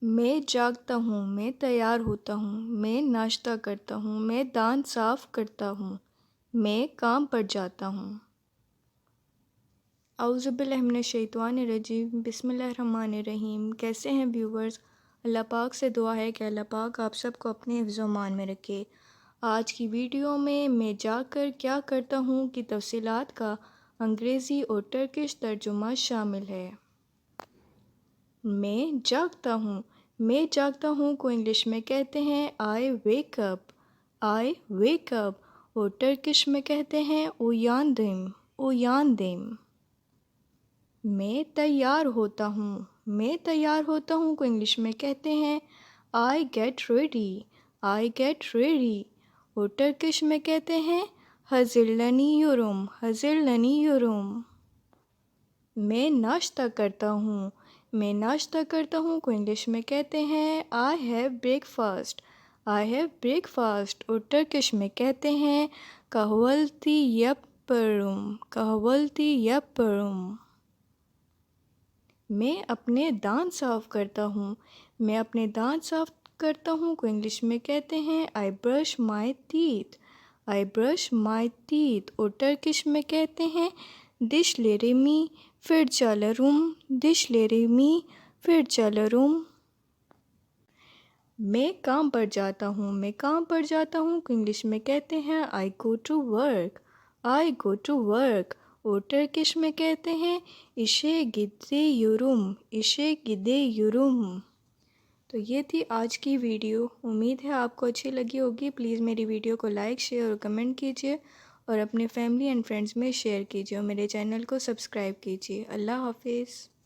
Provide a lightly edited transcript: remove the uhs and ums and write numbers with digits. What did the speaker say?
میں جاگتا ہوں، میں تیار ہوتا ہوں، میں ناشتہ کرتا ہوں، میں دانت صاف کرتا ہوں، میں کام پر جاتا ہوں۔ اعوذ باللہ من الشیطان الرجیم، بسم اللہ الرحمن الرحیم۔ کیسے ہیں ویورز؟ اللہ پاک سے دعا ہے کہ اللہ پاک آپ سب کو اپنے حفظ و امان میں رکھے۔ آج کی ویڈیو میں جاگ کر کیا کرتا ہوں کی تفصیلات کا انگریزی اور ٹرکش ترجمہ شامل ہے۔ میں جاگتا ہوں کو انگلش میں کہتے ہیں آئی ویک اپ اور ٹرکش میں کہتے ہیں اویاندیم۔ میں تیار ہوتا ہوں کو انگلش میں کہتے ہیں آئی گیٹ ریڈی اور ٹرکش میں کہتے ہیں حضرلنی یوروم۔ میں ناشتہ کرتا ہوں کو انگلش میں کہتے ہیں آئی ہیو بریک فاسٹ اور ٹرکش میں کہتے ہیں کہولتی یپرم۔ میں اپنے دانت صاف کرتا ہوں کو انگلش میں کہتے ہیں آئی برش مائی تیتھ اور ٹرکش میں کہتے ہیں دش لیرمی فرچالروم۔ میں کام پر جاتا ہوں کو انگلش میں کہتے ہیں آئی گو ٹو ورک اور ٹرکش میں کہتے ہیں اشے گدے یورم۔ تو یہ تھی آج کی ویڈیو، امید ہے آپ کو اچھی لگی ہوگی۔ پلیز میری ویڈیو کو لائک، شیئر اور کمنٹ کیجیے اور اپنے فیملی اینڈ فرینڈز میں شیئر کیجیے اور میرے چینل کو سبسکرائب کیجیے۔ اللہ حافظ۔